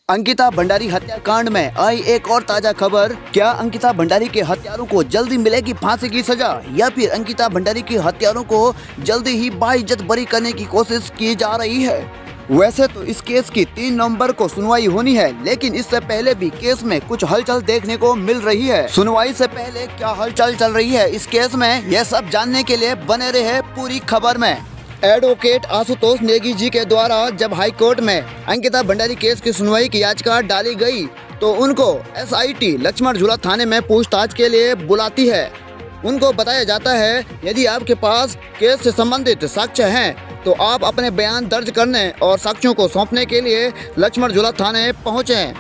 अंकिता भंडारी हत्याकांड में आई एक और ताजा खबर। क्या अंकिता भंडारी के हत्यारों को जल्दी मिलेगी फांसी की सजा या फिर अंकिता भंडारी के हत्यारों को जल्दी ही बाइज्जत बरी करने की कोशिश की जा रही है? वैसे तो इस केस की 3 नवंबर को सुनवाई होनी है, लेकिन इससे पहले भी केस में कुछ हलचल देखने को मिल रही है। सुनवाई से पहले क्या हलचल चल रही है इस केस में, यह सब जानने के लिए बने रहे पूरी खबर में। एडवोकेट आशुतोष नेगी जी के द्वारा जब हाई कोर्ट में अंकिता भंडारी केस की सुनवाई की याचिका डाली गई तो उनको एसआईटी लक्ष्मण झूला थाने में पूछताछ के लिए बुलाती है। उनको बताया जाता है यदि आपके पास केस से संबंधित साक्ष्य हैं तो आप अपने बयान दर्ज करने और साक्ष्यों को सौंपने के लिए लक्ष्मण झूला थाने पहुँचें।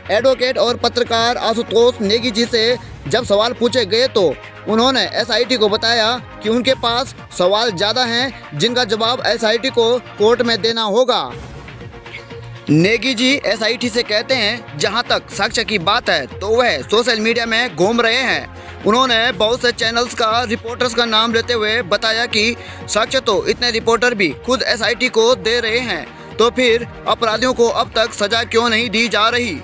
एडवोकेट और पत्रकार आशुतोष नेगी जी से जब सवाल पूछे गए तो उन्होंने एसआईटी को बताया कि उनके पास सवाल ज़्यादा हैं जिनका जवाब एसआईटी को कोर्ट में देना होगा। नेगी जी एसआईटी से कहते हैं जहां तक साक्ष्य की बात है तो वह सोशल मीडिया में घूम रहे हैं। उन्होंने बहुत से चैनल्स का रिपोर्टर्स का नाम लेते हुए बताया कि साक्ष्य तो इतने रिपोर्टर भी खुद एसआईटी को दे रहे हैं, तो फिर अपराधियों को अब तक सजा क्यों नहीं दी जा रही?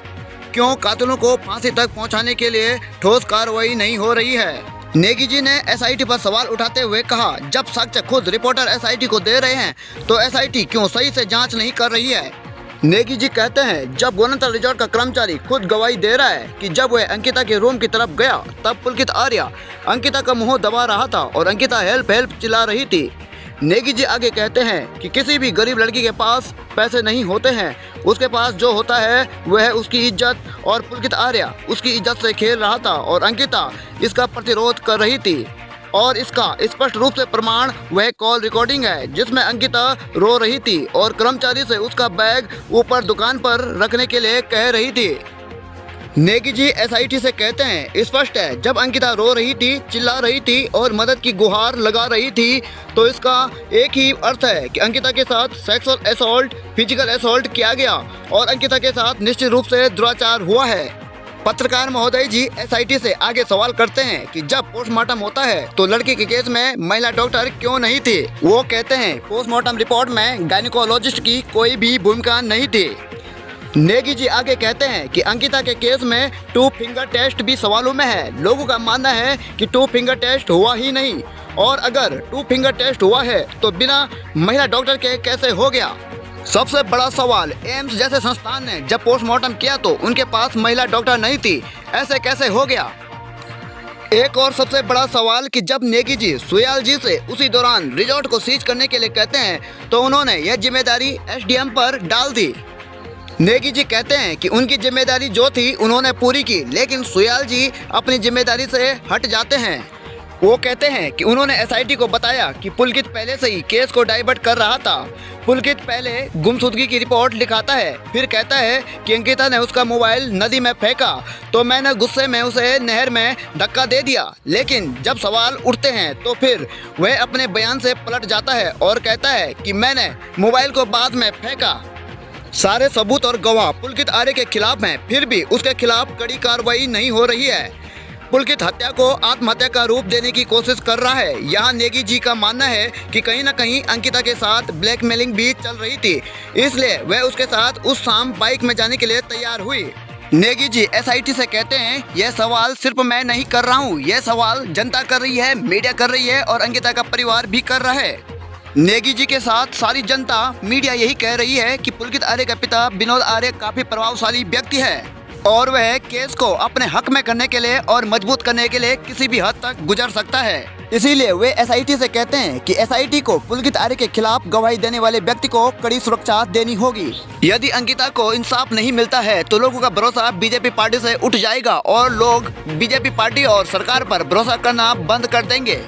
क्यों कातिलों को फांसी तक पहुंचाने के लिए ठोस कार्रवाई नहीं हो रही है? नेगी जी ने एसआईटी पर सवाल उठाते हुए कहा, जब साक्ष्य खुद रिपोर्टर एसआईटी को दे रहे हैं तो एसआईटी क्यों सही से जांच नहीं कर रही है? नेगी जी कहते हैं जब गोनंतर रिजॉर्ट का कर्मचारी खुद गवाही दे रहा है कि जब वह अंकिता के रूम की तरफ गया तब पुलकित आर्या अंकिता का मुंह दबा रहा था और अंकिता हेल्प हेल्प चिल्ला रही थी। नेगी जी आगे कहते हैं कि किसी भी गरीब लड़की के पास पैसे नहीं होते हैं, उसके पास जो होता है वह उसकी इज्जत, और पुलकित आर्या उसकी इज्जत से खेल रहा था और अंकिता इसका प्रतिरोध कर रही थी। और इसका स्पष्ट रूप से प्रमाण वह कॉल रिकॉर्डिंग है जिसमें अंकिता रो रही थी और कर्मचारी से उसका बैग ऊपर दुकान पर रखने के लिए कह रही थी। नेगी जी एसआईटी से कहते हैं स्पष्ट है जब अंकिता रो रही थी, चिल्ला रही थी और मदद की गुहार लगा रही थी तो इसका एक ही अर्थ है कि अंकिता के साथ सेक्सुअल असॉल्ट, फिजिकल असॉल्ट किया गया और अंकिता के साथ निश्चित रूप से दुराचार हुआ है। पत्रकार महोदय जी एसआईटी से आगे सवाल करते हैं कि जब पोस्टमार्टम होता है तो लड़की के केस में महिला डॉक्टर क्यों नहीं थी? वो कहते हैं पोस्टमार्टम रिपोर्ट में गायनिकोलॉजिस्ट की कोई भी भूमिका नहीं थी। नेगी जी आगे कहते हैं कि अंकिता के केस में 2 फिंगर टेस्ट भी सवालों में है। लोगों का मानना है कि 2 फिंगर टेस्ट हुआ ही नहीं, और अगर 2 फिंगर टेस्ट हुआ है तो बिना महिला डॉक्टर के कैसे हो गया? सबसे बड़ा सवाल, एम्स जैसे संस्थान ने जब पोस्टमार्टम किया तो उनके पास महिला डॉक्टर नहीं थी, ऐसे कैसे हो गया? एक और सबसे बड़ा सवाल कि जब नेगी जी सुयाल जी से उसी दौरान रिजॉर्ट को सीज करने के लिए कहते हैं तो उन्होंने यह जिम्मेदारी एसडीएम पर डाल दी। नेगी जी कहते हैं कि उनकी जिम्मेदारी जो थी उन्होंने पूरी की, लेकिन सुयाल जी अपनी जिम्मेदारी से हट जाते हैं। वो कहते हैं कि उन्होंने एसआईटी को बताया कि पुलकित पहले से ही केस को डाइवर्ट कर रहा था। पुलकित पहले गुमशुदगी की रिपोर्ट लिखाता है, फिर कहता है कि अंकिता ने उसका मोबाइल नदी में फेंका तो मैंने गुस्से में उसे नहर में धक्का दे दिया। लेकिन जब सवाल उठते हैं तो फिर वह अपने बयान से पलट जाता है और कहता है कि मैंने मोबाइल को बाद में फेंका। सारे सबूत और गवाह पुलकित आर्य के खिलाफ हैं, फिर भी उसके खिलाफ कड़ी कार्रवाई नहीं हो रही है। पुलकित हत्या को आत्महत्या का रूप देने की कोशिश कर रहा है। यहाँ नेगी जी का मानना है कि कहीं न कहीं अंकिता के साथ ब्लैकमेलिंग भी चल रही थी, इसलिए वह उसके साथ उस शाम बाइक में जाने के लिए तैयार हुई। नेगी जी एसआईटी से कहते हैं यह सवाल सिर्फ मैं नहीं कर रहा हूँ, यह सवाल जनता कर रही है, मीडिया कर रही है और अंकिता का परिवार भी कर रहा है। नेगी जी के साथ सारी जनता, मीडिया यही कह रही है कि पुलकित आर्य का पिता विनोद आर्य काफी प्रभावशाली व्यक्ति है और वह केस को अपने हक में करने के लिए और मजबूत करने के लिए किसी भी हद तक गुजर सकता है। इसीलिए वे एसआईटी से कहते हैं कि एसआईटी को पुलकित आर्य के खिलाफ गवाही देने वाले व्यक्ति को कड़ी सुरक्षा देनी होगी। यदि अंकिता को इंसाफ नहीं मिलता है तो लोगों का भरोसा बीजेपी पार्टी से उठ जाएगा और लोग बीजेपी पार्टी और सरकार पर भरोसा करना बंद कर देंगे।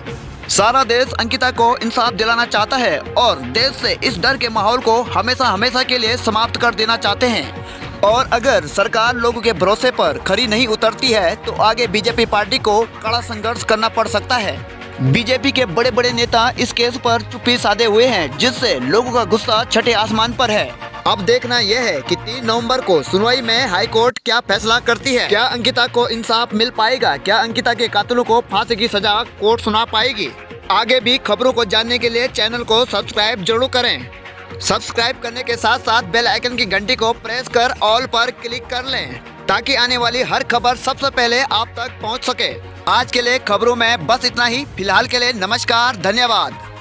सारा देश अंकिता को इंसाफ दिलाना चाहता है और देश से इस डर के माहौल को हमेशा हमेशा के लिए समाप्त कर देना चाहते हैं। और अगर सरकार लोगों के भरोसे पर खरी नहीं उतरती है तो आगे बीजेपी पार्टी को कड़ा संघर्ष करना पड़ सकता है। बीजेपी के बड़े बड़े नेता इस केस पर चुप्पी साधे हुए हैं, जिससे लोगों का गुस्सा छठे आसमान पर है। अब देखना यह है कि 3 नवंबर को सुनवाई में हाई कोर्ट क्या फैसला करती है। क्या अंकिता को इंसाफ मिल पाएगा? क्या अंकिता के कातिलों को फांसी की सजा कोर्ट सुना पाएगी? आगे भी खबरों को जानने के लिए चैनल को सब्सक्राइब जरूर करें। सब्सक्राइब करने के साथ साथ बेल आइकन की घंटी को प्रेस कर ऑल पर क्लिक कर लें ताकि आने वाली हर खबर सबसे पहले आप तक पहुंच सके। आज के लिए खबरों में बस इतना ही। फिलहाल के लिए नमस्कार, धन्यवाद।